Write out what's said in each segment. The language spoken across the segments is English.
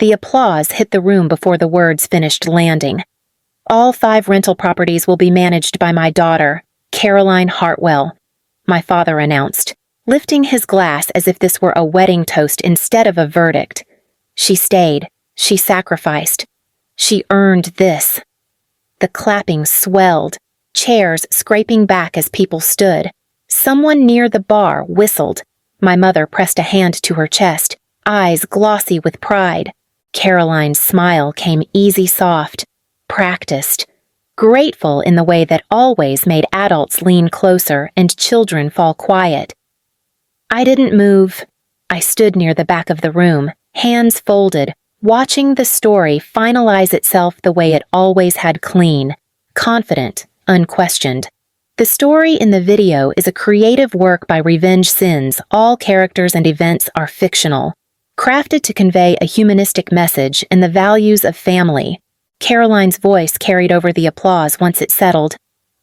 The applause hit the room before the words finished landing. All 5 rental properties will be managed by my daughter, Caroline Hartwell, my father announced, lifting his glass as if this were a wedding toast instead of a verdict. She stayed. She sacrificed. She earned this. The clapping swelled, chairs scraping back as people stood. Someone near the bar whistled. My mother pressed a hand to her chest, eyes glossy with pride. Caroline's smile came easy soft, practiced, grateful in the way that always made adults lean closer and children fall quiet. I didn't move. I stood near the back of the room, hands folded, watching the story finalize itself the way it always had, clean, confident, unquestioned. The story in the video is a creative work by Revenge Sins. All characters and events are fictional, crafted to convey a humanistic message and the values of family. Caroline's voice carried over the applause once it settled.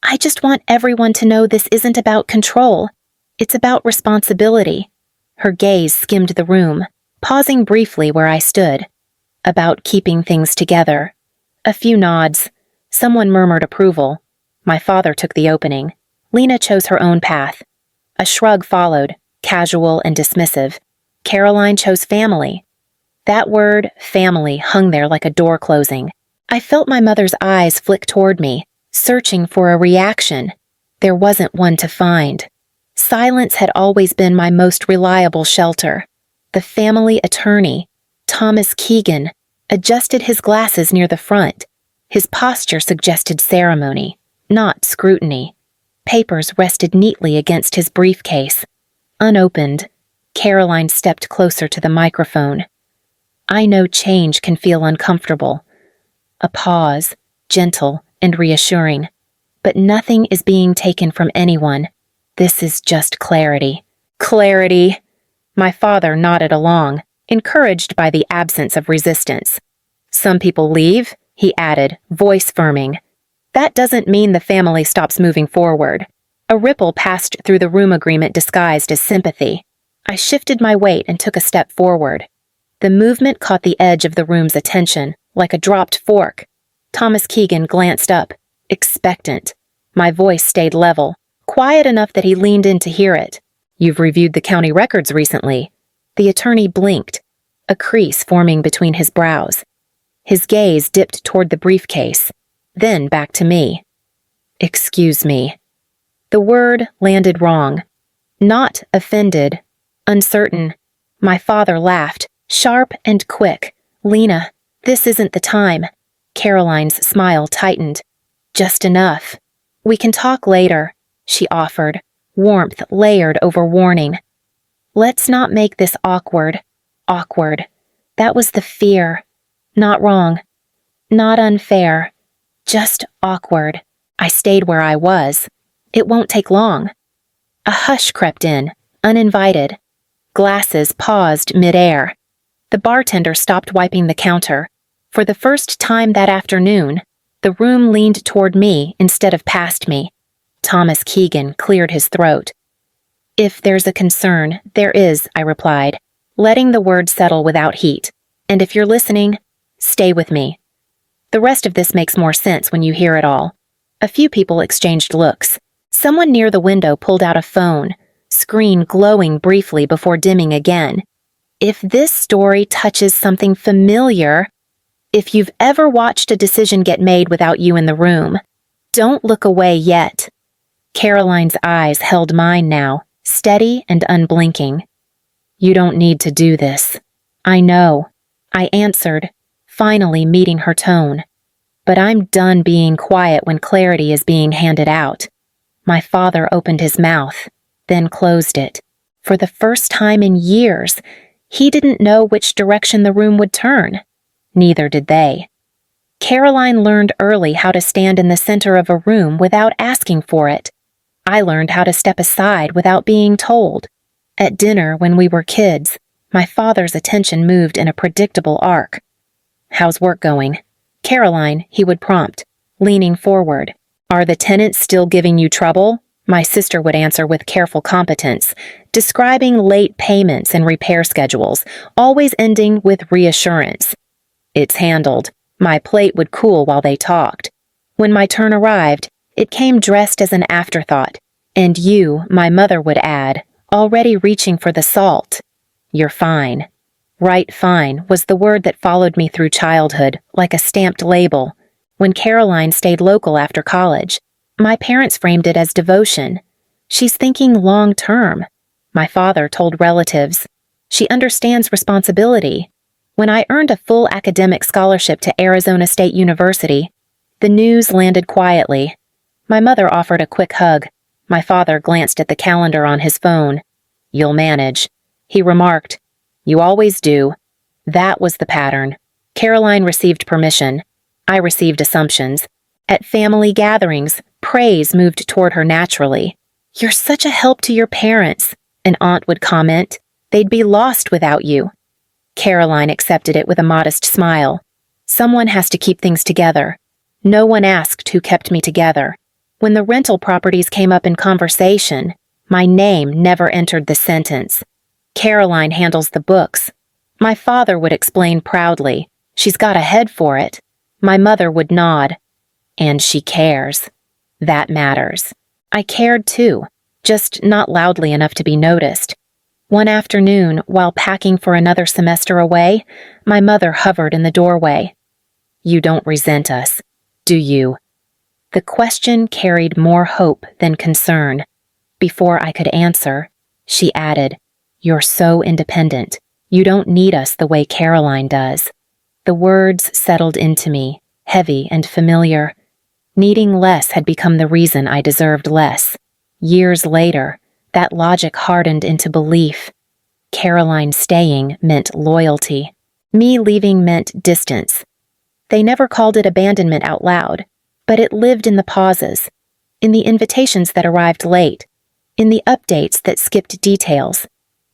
I just want everyone to know this isn't about control. It's about responsibility. Her gaze skimmed the room, pausing briefly where I stood. About keeping things together. A few nods. Someone murmured approval. My father took the opening. Lena chose her own path. A shrug followed, casual and dismissive. Caroline chose family. That word, family, hung there like a door closing. I felt my mother's eyes flick toward me, searching for a reaction. There wasn't one to find. Silence had always been my most reliable shelter. The family attorney, Thomas Keegan, adjusted his glasses near the front. His posture suggested ceremony, not scrutiny. Papers rested neatly against his briefcase. Unopened, Caroline stepped closer to the microphone. I know change can feel uncomfortable. A pause, gentle and reassuring. But nothing is being taken from anyone. This is just clarity. Clarity! My father nodded along, encouraged by the absence of resistance. Some people leave, he added, voice firming. That doesn't mean the family stops moving forward. A ripple passed through the room, agreement disguised as sympathy. I shifted my weight and took a step forward. The movement caught the edge of the room's attention, like a dropped fork. Thomas Keegan glanced up, expectant. My voice stayed level, quiet enough that he leaned in to hear it. You've reviewed the county records recently. The attorney blinked, a crease forming between his brows. His gaze dipped toward the briefcase, then back to me. Excuse me. The word landed wrong. Not offended, uncertain. My father laughed, sharp and quick. Lena, this isn't the time. Caroline's smile tightened. Just enough. We can talk later, she offered, warmth layered over warning. Let's not make this awkward. Awkward. That was the fear. Not wrong. Not unfair. Just awkward. I stayed where I was. It won't take long. A hush crept in, uninvited. Glasses paused midair. The bartender stopped wiping the counter. For the first time that afternoon, the room leaned toward me instead of past me. Thomas Keegan cleared his throat. If there's a concern, there is, I replied, letting the word settle without heat. And if you're listening, stay with me. The rest of this makes more sense when you hear it all. A few people exchanged looks. Someone near the window pulled out a phone, screen glowing briefly before dimming again. If this story touches something familiar, if you've ever watched a decision get made without you in the room, don't look away yet. Caroline's eyes held mine now, steady and unblinking. You don't need to do this. I know, I answered, finally meeting her tone. But I'm done being quiet when clarity is being handed out. My father opened his mouth, then closed it. For the first time in years, he didn't know which direction the room would turn. Neither did they. Caroline learned early how to stand in the center of a room without asking for it. I learned how to step aside without being told. At dinner, when we were kids, my father's attention moved in a predictable arc. How's work going? Caroline, he would prompt, leaning forward. Are the tenants still giving you trouble? My sister would answer with careful competence, describing late payments and repair schedules, always ending with reassurance. It's handled. My plate would cool while they talked. When my turn arrived, it came dressed as an afterthought, and you, my mother would add, already reaching for the salt. You're fine. Right fine was the word that followed me through childhood, like a stamped label. When Caroline stayed local after college, my parents framed it as devotion. She's thinking long term. My father told relatives. She understands responsibility. When I earned a full academic scholarship to Arizona State University, the news landed quietly. My mother offered a quick hug. My father glanced at the calendar on his phone. You'll manage. He remarked, You always do. That was the pattern. Caroline received permission. I received assumptions. At family gatherings, praise moved toward her naturally. You're such a help to your parents, an aunt would comment. They'd be lost without you. Caroline accepted it with a modest smile. Someone has to keep things together. No one asked who kept me together. When the rental properties came up in conversation, my name never entered the sentence. Caroline handles the books. My father would explain proudly, She's got a head for it. My mother would nod. And she cares. That matters. I cared too, just not loudly enough to be noticed. One afternoon, while packing for another semester away, my mother hovered in the doorway. You don't resent us, do you? The question carried more hope than concern. Before I could answer, she added, You're so independent. You don't need us the way Caroline does. The words settled into me, heavy and familiar. Needing less had become the reason I deserved less. Years later, that logic hardened into belief. Caroline staying meant loyalty. Me leaving meant distance. They never called it abandonment out loud, but it lived in the pauses, in the invitations that arrived late, in the updates that skipped details,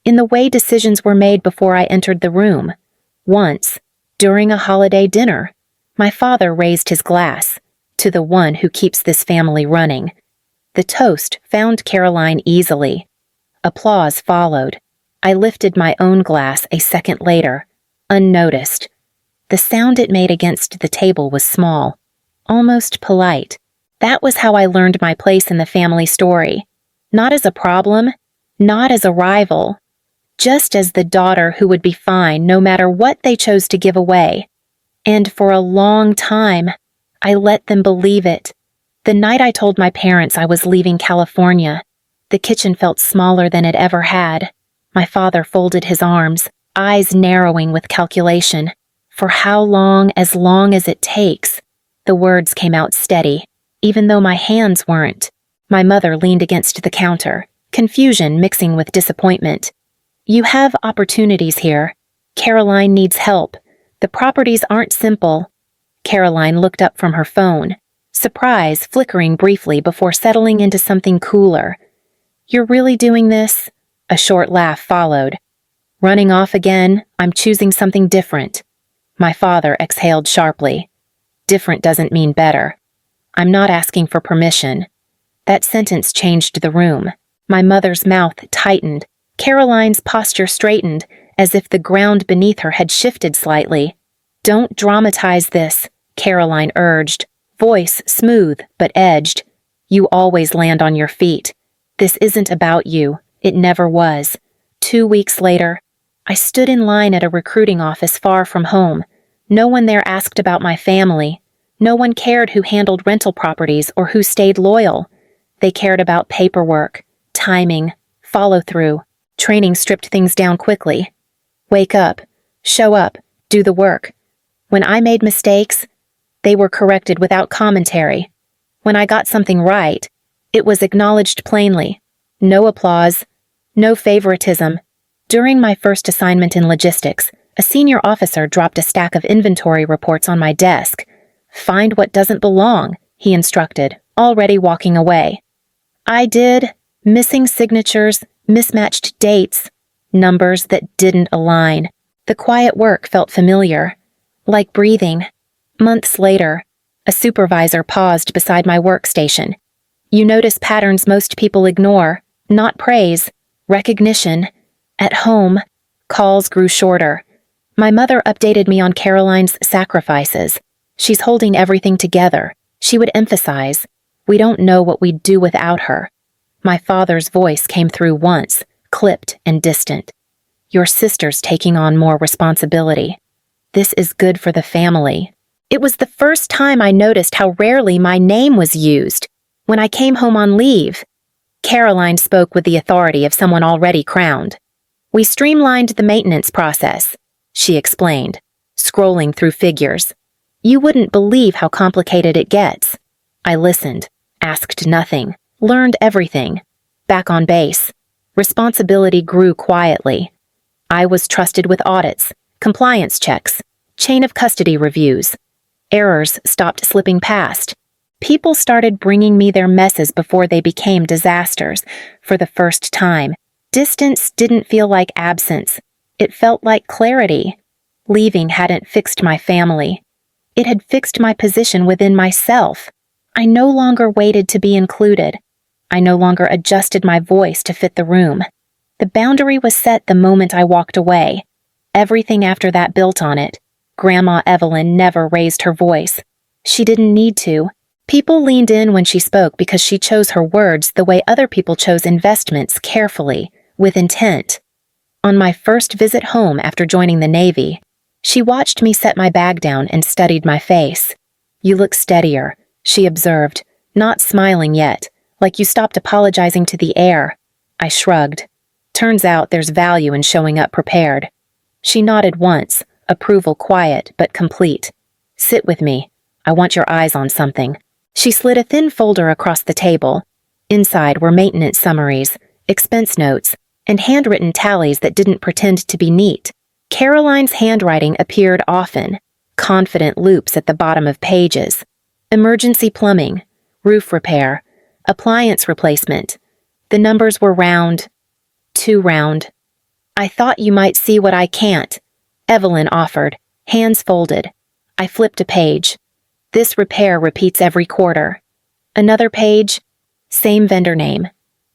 in the way decisions were made before I entered the room. Once, during a holiday dinner, my father raised his glass to the one who keeps this family running. The toast found Caroline easily. Applause followed. I lifted my own glass a second later, unnoticed. The sound it made against the table was small, almost polite. That was how I learned my place in the family story. Not as a problem, not as a rival, just as the daughter who would be fine no matter what they chose to give away. And for a long time, I let them believe it. The night I told my parents I was leaving California, the kitchen felt smaller than it ever had. My father folded his arms, eyes narrowing with calculation. For how long as it takes. The words came out steady, even though my hands weren't. My mother leaned against the counter, confusion mixing with disappointment. You have opportunities here. Caroline needs help. The properties aren't simple. Caroline looked up from her phone, surprise flickering briefly before settling into something cooler. You're really doing this? A short laugh followed. Running off again, I'm choosing something different. My father exhaled sharply. Different doesn't mean better. I'm not asking for permission. That sentence changed the room. My mother's mouth tightened. Caroline's posture straightened, as if the ground beneath her had shifted slightly. Don't dramatize this, Caroline urged, voice smooth but edged. You always land on your feet. This isn't about you. It never was. 2 weeks later, I stood in line at a recruiting office far from home. No one there asked about my family. No one cared who handled rental properties or who stayed loyal. They cared about paperwork, timing, follow-through. Training stripped things down quickly. Wake up, show up, do the work. When I made mistakes, they were corrected without commentary. When I got something right, it was acknowledged plainly. No applause, no favoritism. During my first assignment in logistics, a senior officer dropped a stack of inventory reports on my desk. Find what doesn't belong, he instructed, already walking away. I did. Missing signatures, mismatched dates, numbers that didn't align. The quiet work felt familiar, like breathing. Months later, a supervisor paused beside my workstation. You notice patterns most people ignore, not praise, recognition. At home, calls grew shorter. My mother updated me on Caroline's sacrifices. She's holding everything together. She would emphasize, we don't know what we'd do without her. My father's voice came through once, clipped and distant. Your sister's taking on more responsibility. This is good for the family. It was the first time I noticed how rarely my name was used. When I came home on leave, Caroline spoke with the authority of someone already crowned. We streamlined the maintenance process, she explained, scrolling through figures. You wouldn't believe how complicated it gets. I listened, asked nothing, learned everything. Back on base, responsibility grew quietly. I was trusted with audits, compliance checks, chain of custody reviews. Errors stopped slipping past. People started bringing me their messes before they became disasters. For the first time, distance didn't feel like absence. It felt like clarity. Leaving hadn't fixed my family. It had fixed my position within myself. I no longer waited to be included. I no longer adjusted my voice to fit the room. The boundary was set the moment I walked away. Everything after that built on it. Grandma Evelyn never raised her voice. She didn't need to. People leaned in when she spoke because she chose her words the way other people chose investments, carefully, with intent. On my first visit home after joining the Navy, she watched me set my bag down and studied my face. You look steadier, she observed, not smiling yet, like you stopped apologizing to the air. I shrugged. Turns out there's value in showing up prepared. She nodded once, approval quiet but complete. Sit with me. I want your eyes on something. She slid a thin folder across the table. Inside were maintenance summaries, expense notes, and handwritten tallies that didn't pretend to be neat. Caroline's handwriting appeared often, confident loops at the bottom of pages. Emergency plumbing, roof repair, appliance replacement. The numbers were round, too round. I thought you might see what I can't, Evelyn offered, hands folded. I flipped a page. This repair repeats every quarter. Another page, same vendor name,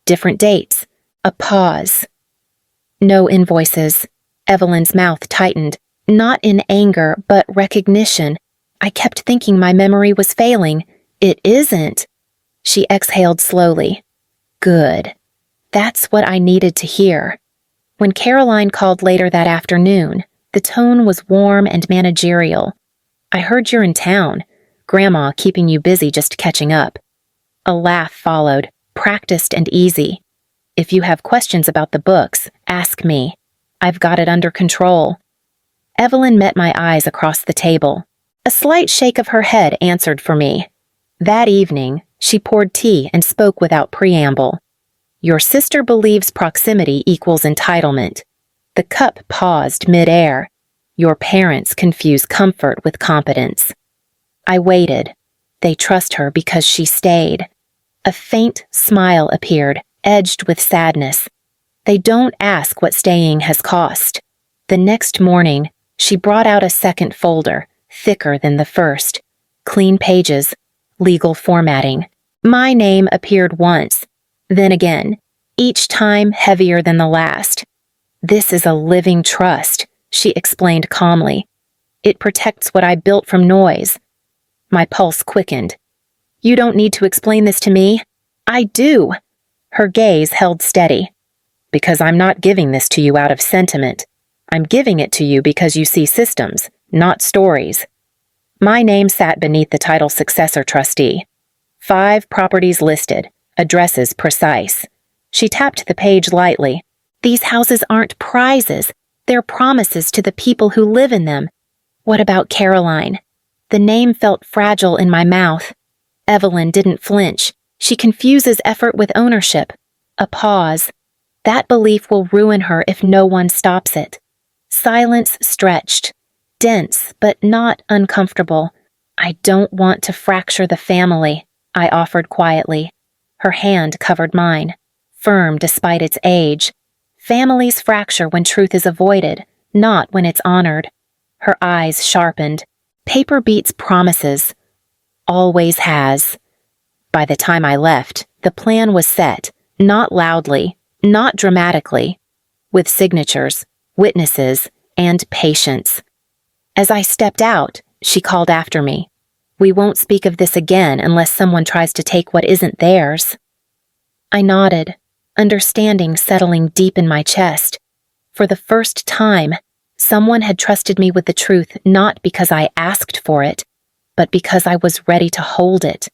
different dates, a pause. No invoices. Evelyn's mouth tightened, not in anger, but recognition. I kept thinking my memory was failing. It isn't. She exhaled slowly. Good. That's what I needed to hear. When Caroline called later that afternoon, the tone was warm and managerial. I heard you're in town. Grandma keeping you busy just catching up. A laugh followed, practiced and easy. If you have questions about the books, ask me. I've got it under control. Evelyn met my eyes across the table. A slight shake of her head answered for me. That evening, she poured tea and spoke without preamble. Your sister believes proximity equals entitlement. The cup paused mid-air. Your parents confuse comfort with competence. I waited. They trust her because she stayed. A faint smile appeared, edged with sadness. They don't ask what staying has cost. The next morning, she brought out a second folder, thicker than the first. Clean pages, legal formatting. My name appeared once, then again, each time heavier than the last. This is a living trust, she explained calmly. It protects what I built from noise. My pulse quickened. You don't need to explain this to me. I do. Her gaze held steady. Because I'm not giving this to you out of sentiment. I'm giving it to you because you see systems, not stories. My name sat beneath the title successor trustee. 5 properties listed, addresses precise. She tapped the page lightly. These houses aren't prizes. They're promises to the people who live in them. What about Caroline? The name felt fragile in my mouth. Evelyn didn't flinch. She confuses effort with ownership. A pause. That belief will ruin her if no one stops it. Silence stretched. Dense, but not uncomfortable. I don't want to fracture the family, I offered quietly. Her hand covered mine, firm despite its age. Families fracture when truth is avoided, not when it's honored. Her eyes sharpened. Paper beats promises. Always has. By the time I left, the plan was set, not loudly, not dramatically, with signatures, witnesses, and patience. As I stepped out, she called after me. "We won't speak of this again unless someone tries to take what isn't theirs." I nodded, understanding settling deep in my chest. For the first time, someone had trusted me with the truth not because I asked for it, but because I was ready to hold it.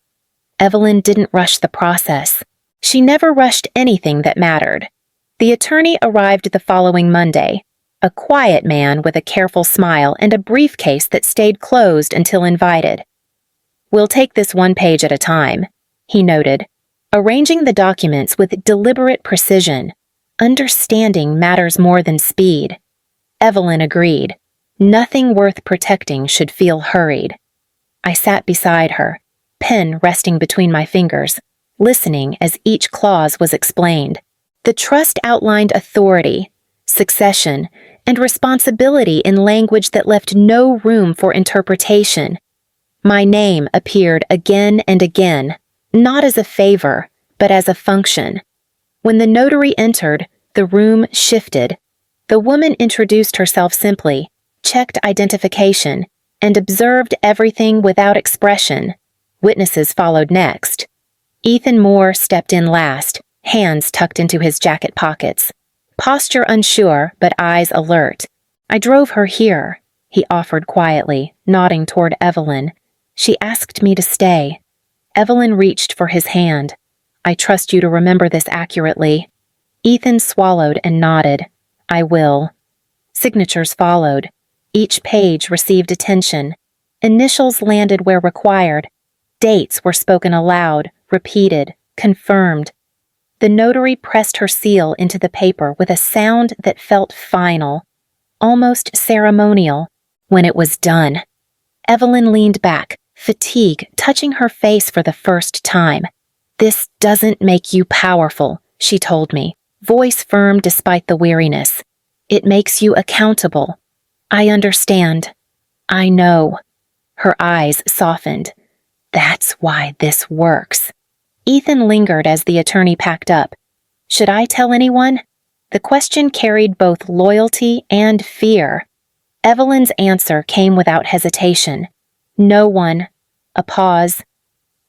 Evelyn didn't rush the process. She never rushed anything that mattered. The attorney arrived the following Monday, a quiet man with a careful smile and a briefcase that stayed closed until invited. "We'll take this one page at a time," he noted, arranging the documents with deliberate precision. Understanding matters more than speed. Evelyn agreed. Nothing worth protecting should feel hurried. I sat beside her, pen resting between my fingers, listening as each clause was explained. The trust outlined authority, succession, and responsibility in language that left no room for interpretation. My name appeared again and again, not as a favor, but as a function. When the notary entered, the room shifted. The woman introduced herself simply, checked identification, and observed everything without expression. Witnesses followed next. Ethan Moore stepped in last, hands tucked into his jacket pockets. Posture unsure, but eyes alert. "I drove her here," he offered quietly, nodding toward Evelyn. "She asked me to stay." Evelyn reached for his hand. "I trust you to remember this accurately." Ethan swallowed and nodded. "I will." Signatures followed. Each page received attention. Initials landed where required. Dates were spoken aloud, repeated, confirmed. The notary pressed her seal into the paper with a sound that felt final, almost ceremonial. When it was done, Evelyn leaned back, fatigue touching her face for the first time. "This doesn't make you powerful," she told me, voice firm despite the weariness. "It makes you accountable." "I understand. I know." Her eyes softened. "That's why this works." Ethan lingered as the attorney packed up. "Should I tell anyone?" The question carried both loyalty and fear. Evelyn's answer came without hesitation. "No one." A pause.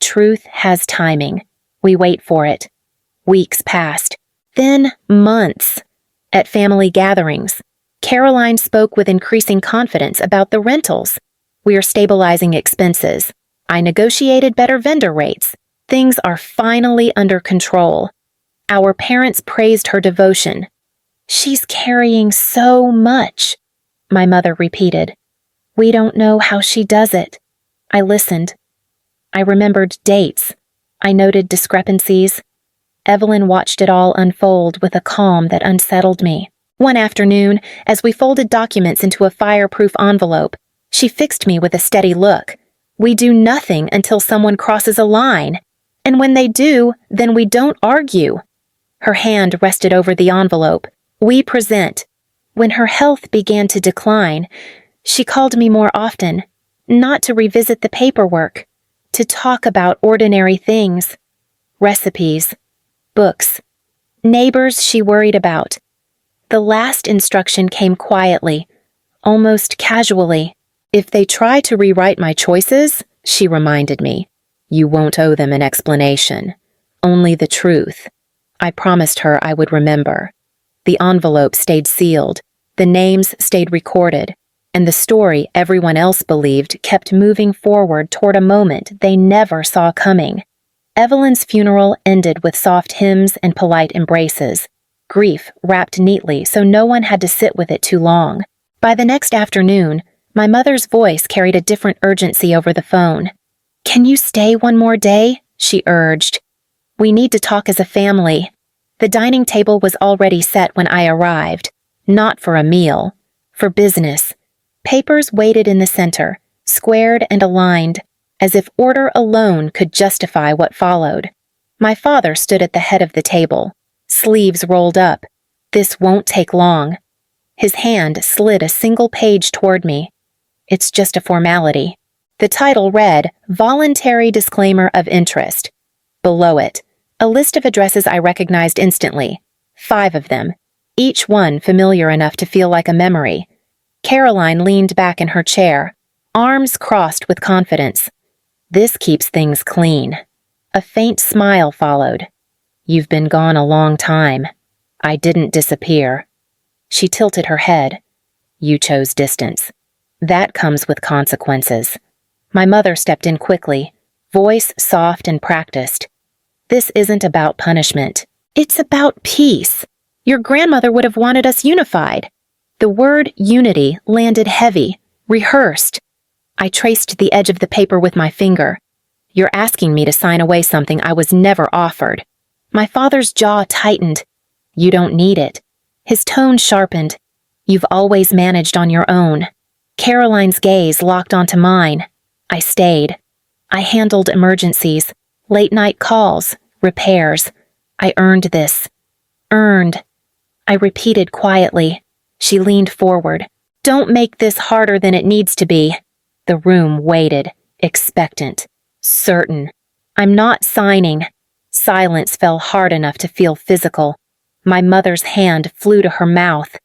"Truth has timing. We wait for it." Weeks passed. Then months. At family gatherings, Caroline spoke with increasing confidence about the rentals. "We are stabilizing expenses. I negotiated better vendor rates. Things are finally under control." Our parents praised her devotion. "She's carrying so much," my mother repeated. "We don't know how she does it." I listened. I remembered dates. I noted discrepancies. Evelyn watched it all unfold with a calm that unsettled me. One afternoon, as we folded documents into a fireproof envelope, she fixed me with a steady look. "We do nothing until someone crosses a line. And when they do, then we don't argue." Her hand rested over the envelope. "We present." When her health began to decline, she called me more often, not to revisit the paperwork, to talk about ordinary things. Recipes, books, neighbors she worried about. The last instruction came quietly, almost casually. "If they try to rewrite my choices," she reminded me, "you won't owe them an explanation. Only the truth." I promised her I would remember. The envelope stayed sealed, the names stayed recorded, and the story everyone else believed kept moving forward toward a moment they never saw coming. Evelyn's funeral ended with soft hymns and polite embraces, grief wrapped neatly so no one had to sit with it too long. By the next afternoon, my mother's voice carried a different urgency over the phone. "Can you stay one more day?" she urged. "We need to talk as a family." The dining table was already set when I arrived, not for a meal, for business. Papers waited in the center, squared and aligned, as if order alone could justify what followed. My father stood at the head of the table, sleeves rolled up. "This won't take long." His hand slid a single page toward me. "It's just a formality." The title read, "Voluntary Disclaimer of Interest." Below it, a list of addresses I recognized instantly, 5 of them, each one familiar enough to feel like a memory. Caroline leaned back in her chair, arms crossed with confidence. This keeps things clean. A faint smile followed. You've been gone a long time. I didn't disappear. She tilted her head. You chose distance. That comes with consequences. My mother stepped in quickly, voice soft and practiced. This isn't about punishment. It's about peace. Your grandmother would have wanted us unified. The word unity landed heavy, rehearsed. I traced the edge of the paper with my finger. You're asking me to sign away something I was never offered. My father's jaw tightened. You don't need it. His tone sharpened. You've always managed on your own. Caroline's gaze locked onto mine. I stayed. I handled emergencies, late-night calls, repairs. I earned this. Earned. I repeated quietly. She leaned forward. Don't make this harder than it needs to be. The room waited, expectant, certain. I'm not signing. Silence fell hard enough to feel physical. My mother's hand flew to her mouth.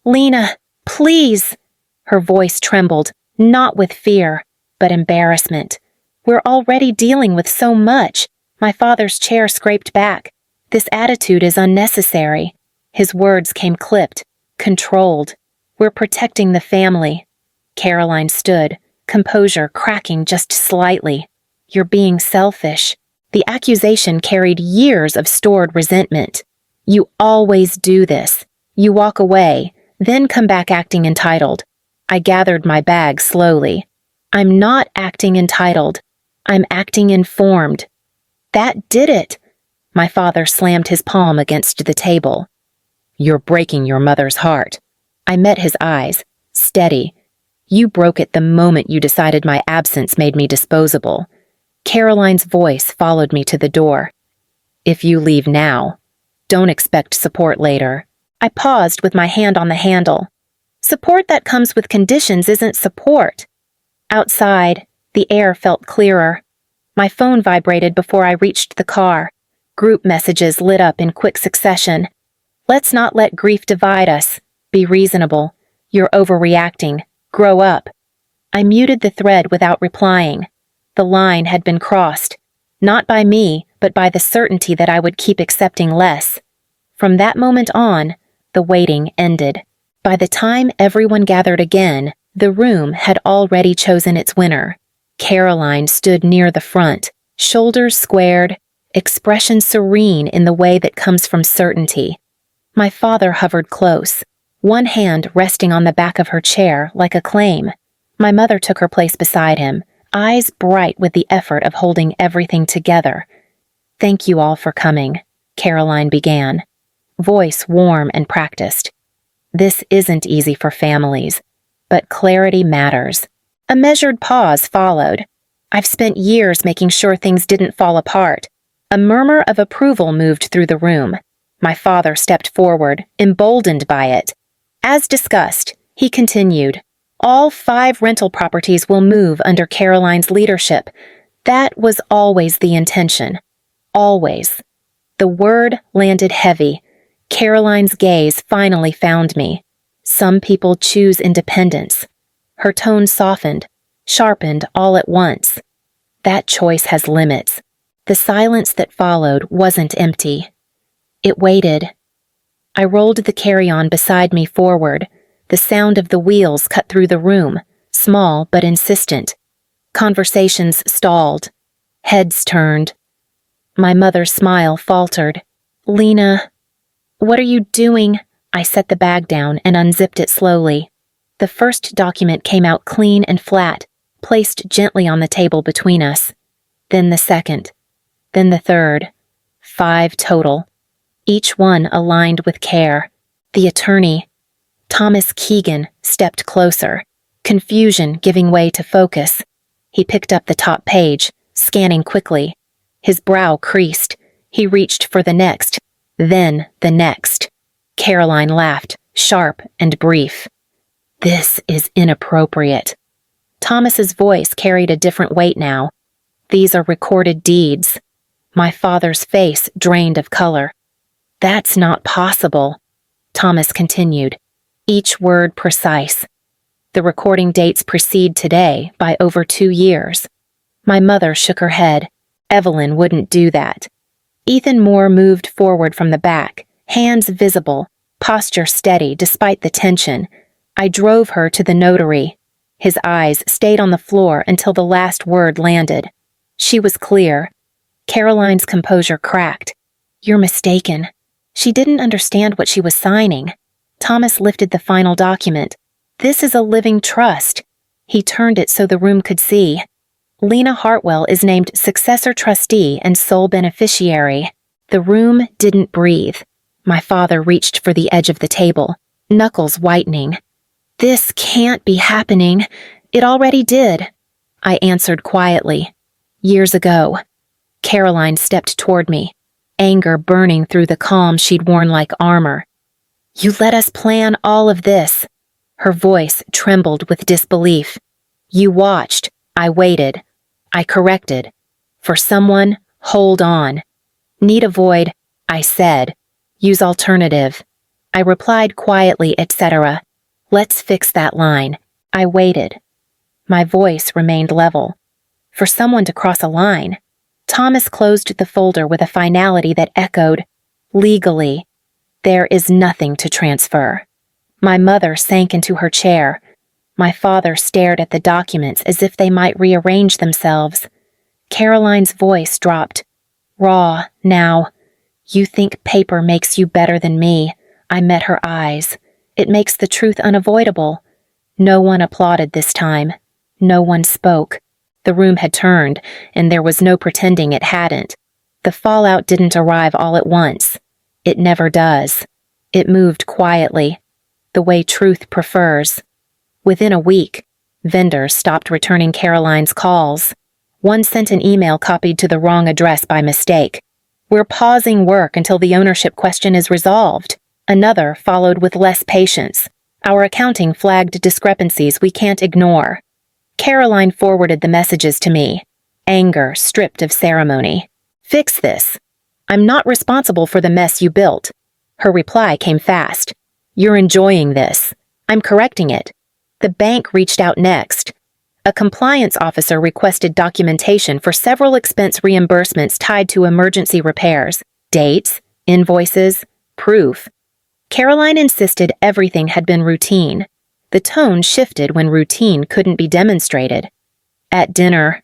Lena, please. Her voice trembled, not with fear, but embarrassment. We're already dealing with so much. My father's chair scraped back. This attitude is unnecessary. His words came clipped, controlled. We're protecting the family. Caroline stood, composure cracking just slightly. You're being selfish. The accusation carried years of stored resentment. You always do this. You walk away, then come back acting entitled. I gathered my bag slowly. I'm not acting entitled. I'm acting informed. That did it. My father slammed his palm against the table. You're breaking your mother's heart. I met his eyes, steady. You broke it the moment you decided my absence made me disposable. Caroline's voice followed me to the door. If you leave now, don't expect support later. I paused with my hand on the handle. Support that comes with conditions isn't support. Outside, the air felt clearer. My phone vibrated before I reached the car. Group messages lit up in quick succession. Let's not let grief divide us. Be reasonable. You're overreacting. Grow up. I muted the thread without replying. The line had been crossed. Not by me, but by the certainty that I would keep accepting less. From that moment on, the waiting ended. By the time everyone gathered again, the room had already chosen its winner. Caroline stood near the front, shoulders squared, expression serene in the way that comes from certainty. My father hovered close, one hand resting on the back of her chair like a claim. My mother took her place beside him, eyes bright with the effort of holding everything together. Thank you all for coming, Caroline began, voice warm and practiced. This isn't easy for families, but clarity matters. A measured pause followed. I've spent years making sure things didn't fall apart. A murmur of approval moved through the room. My father stepped forward, emboldened by it. As discussed, he continued, all 5 rental properties will move under Caroline's leadership. That was always the intention. Always. The word landed heavy. Caroline's gaze finally found me. Some people choose independence. Her tone softened, sharpened all at once. That choice has limits. The silence that followed wasn't empty. It waited. I rolled the carry-on beside me forward. The sound of the wheels cut through the room, small but insistent. Conversations stalled. Heads turned. My mother's smile faltered. Lena, what are you doing? I set the bag down and unzipped it slowly. The first document came out clean and flat, placed gently on the table between us. Then the second. Then the third. 5 total. Each one aligned with care. The attorney, Thomas Keegan, stepped closer, confusion giving way to focus. He picked up the top page, scanning quickly. His brow creased. He reached for the next, then the next. Caroline laughed, sharp and brief. This is inappropriate. Thomas's voice carried a different weight now. These are recorded deeds. My father's face drained of color. That's not possible, Thomas continued, each word precise. The recording dates precede today by over 2 years. My mother shook her head. Evelyn wouldn't do that. Ethan Moore moved forward from the back, hands visible, posture steady despite the tension. I drove her to the notary. His eyes stayed on the floor until the last word landed. She was clear. Caroline's composure cracked. "You're mistaken." She didn't understand what she was signing. Thomas lifted the final document. "This is a living trust." He turned it so the room could see. "Lena Hartwell is named successor trustee and sole beneficiary." The room didn't breathe. My father reached for the edge of the table, knuckles whitening. "This can't be happening. It already did." I answered quietly. "Years ago." Caroline stepped toward me, anger burning through the calm she'd worn like armor. "You let us plan all of this." Her voice trembled with disbelief. "You watched. I waited. I corrected. For someone, hold on. Need a void, I said. Use alternative." I replied quietly, etc. "Let's fix that line." I waited. My voice remained level. For someone to cross a line. Thomas closed the folder with a finality that echoed, "Legally, there is nothing to transfer." My mother sank into her chair. My father stared at the documents as if they might rearrange themselves. Caroline's voice dropped. Raw, now. "You think paper makes you better than me." I met her eyes. "It makes the truth unavoidable." No one applauded this time. No one spoke. The room had turned, and there was no pretending it hadn't. The fallout didn't arrive all at once. It never does. It moved quietly, the way truth prefers. Within a week, vendors stopped returning Caroline's calls. One sent an email copied to the wrong address by mistake. "We're pausing work until the ownership question is resolved." Another followed with less patience. "Our accounting flagged discrepancies we can't ignore." Caroline forwarded the messages to me, anger stripped of ceremony. "Fix this. I'm not responsible for the mess you built." Her reply came fast. "You're enjoying this. I'm correcting it." The bank reached out next. A compliance officer requested documentation for several expense reimbursements tied to emergency repairs, dates, invoices, proof. Caroline insisted everything had been routine. The tone shifted when routine couldn't be demonstrated. At dinner,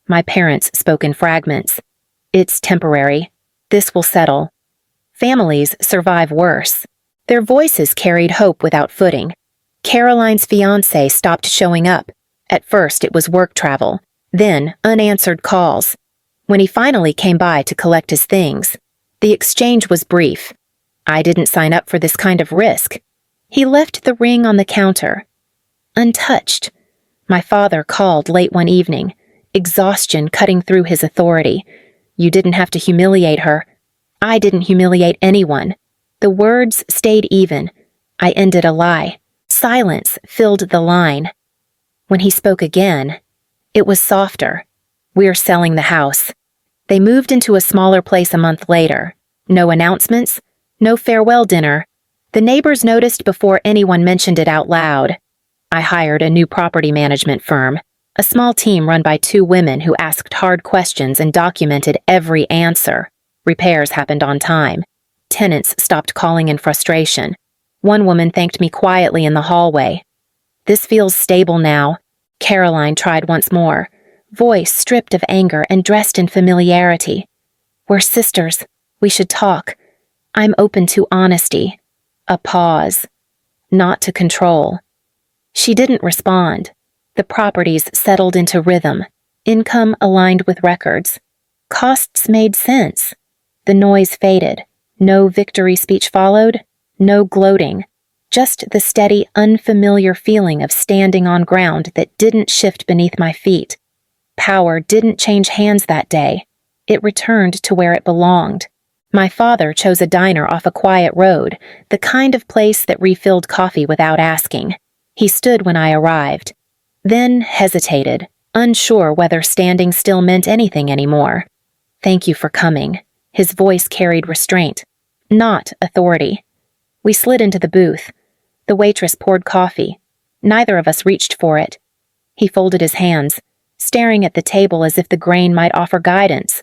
my parents spoke in fragments. "It's temporary. This will settle." Families survive worse. Their voices carried hope without footing. Caroline's fiancé stopped showing up. At first it was work travel, then unanswered calls. When he finally came by to collect his things, the exchange was brief. I didn't sign up for this kind of risk. He left the ring on the counter. Untouched. My father called late one evening, exhaustion cutting through his authority. "You didn't have to humiliate her." I didn't humiliate anyone. The words stayed even. I ended a lie. Silence filled the line. When he spoke again, it was softer. "We're selling the house." They moved into a smaller place a month later. No announcements, no farewell dinner. The neighbors noticed before anyone mentioned it out loud. I hired a new property management firm, a small team run by 2 women who asked hard questions and documented every answer. Repairs happened on time. Tenants stopped calling in frustration. One woman thanked me quietly in the hallway. "This feels stable now." Caroline tried once more, voice stripped of anger and dressed in familiarity. "We're sisters. We should talk. I'm open to honesty." A pause. Not to control. She didn't respond. The properties settled into rhythm. Income aligned with records. Costs made sense. The noise faded. No victory speech followed. No gloating. Just the steady, unfamiliar feeling of standing on ground that didn't shift beneath my feet. Power didn't change hands that day. It returned to where it belonged. My father chose a diner off a quiet road, the kind of place that refilled coffee without asking. He stood when I arrived, then hesitated, unsure whether standing still meant anything anymore. "Thank you for coming." His voice carried restraint, not authority. We slid into the booth. The waitress poured coffee. Neither of us reached for it. He folded his hands, staring at the table as if the grain might offer guidance.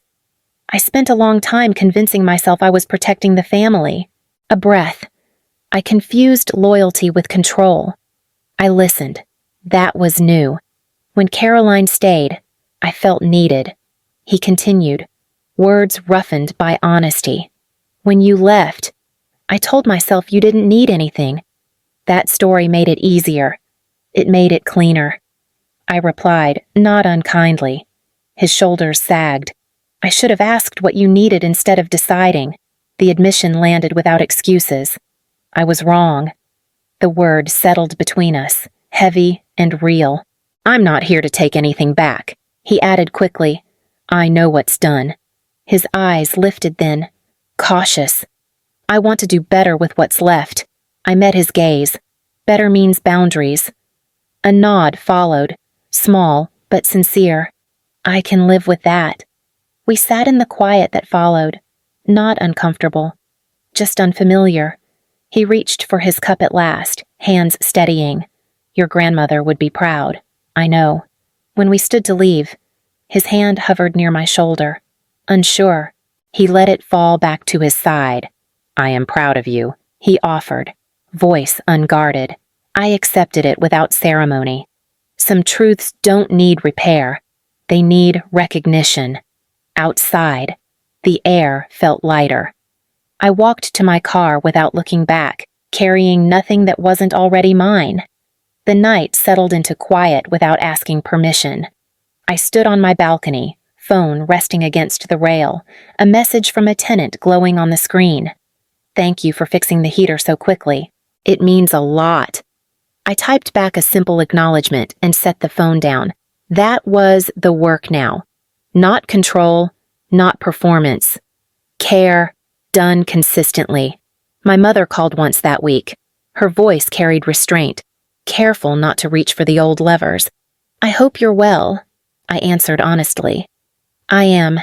I spent a long time convincing myself I was protecting the family. A breath. I confused loyalty with control. I listened. That was new. When Caroline stayed, I felt needed. He continued, words roughened by honesty. When you left, I told myself you didn't need anything. That story made it easier. It made it cleaner. I replied, not unkindly. His shoulders sagged. I should have asked what you needed instead of deciding. The admission landed without excuses. I was wrong. The word settled between us, heavy and real. I'm not here to take anything back, he added quickly. I know what's done. His eyes lifted then, cautious. I want to do better with what's left. I met his gaze. Better means boundaries. A nod followed, small but sincere. I can live with that. We sat in the quiet that followed, not uncomfortable, just unfamiliar. He reached for his cup at last, hands steadying. Your grandmother would be proud, I know. When we stood to leave, his hand hovered near my shoulder. Unsure, he let it fall back to his side. I am proud of you, he offered, voice unguarded. I accepted it without ceremony. Some truths don't need repair. They need recognition. Outside, the air felt lighter. I walked to my car without looking back, carrying nothing that wasn't already mine. The night settled into quiet without asking permission. I stood on my balcony, phone resting against the rail, a message from a tenant glowing on the screen. Thank you for fixing the heater so quickly. It means a lot. I typed back a simple acknowledgement and set the phone down. That was the work now. Not control, not performance. Care, done consistently. My mother called once that week. Her voice carried restraint, careful not to reach for the old levers. I hope you're well, I answered honestly. I am.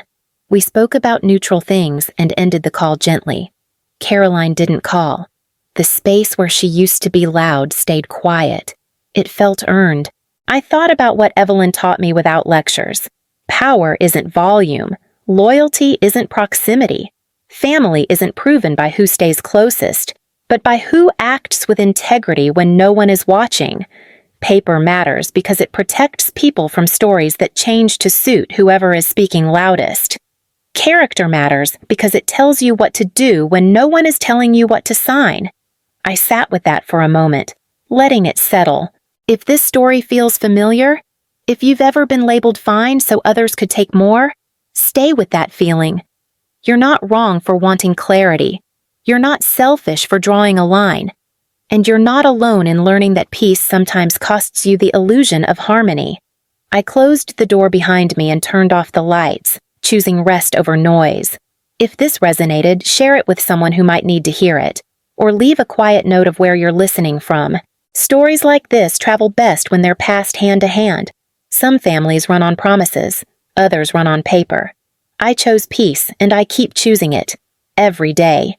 We spoke about neutral things and ended the call gently. Caroline didn't call. The space where she used to be loud stayed quiet. It felt earned. I thought about what Evelyn taught me without lectures. Power isn't volume. Loyalty isn't proximity. Family isn't proven by who stays closest, but by who acts with integrity when no one is watching. Paper matters because it protects people from stories that change to suit whoever is speaking loudest. Character matters because it tells you what to do when no one is telling you what to sign. I sat with that for a moment, letting it settle. If this story feels familiar, if you've ever been labeled fine so others could take more, stay with that feeling. You're not wrong for wanting clarity. You're not selfish for drawing a line. And you're not alone in learning that peace sometimes costs you the illusion of harmony. I closed the door behind me and turned off the lights, choosing rest over noise. If this resonated, share it with someone who might need to hear it, or leave a quiet note of where you're listening from. Stories like this travel best when they're passed hand to hand. Some families run on promises, others run on paper. I chose peace, and I keep choosing it, every day.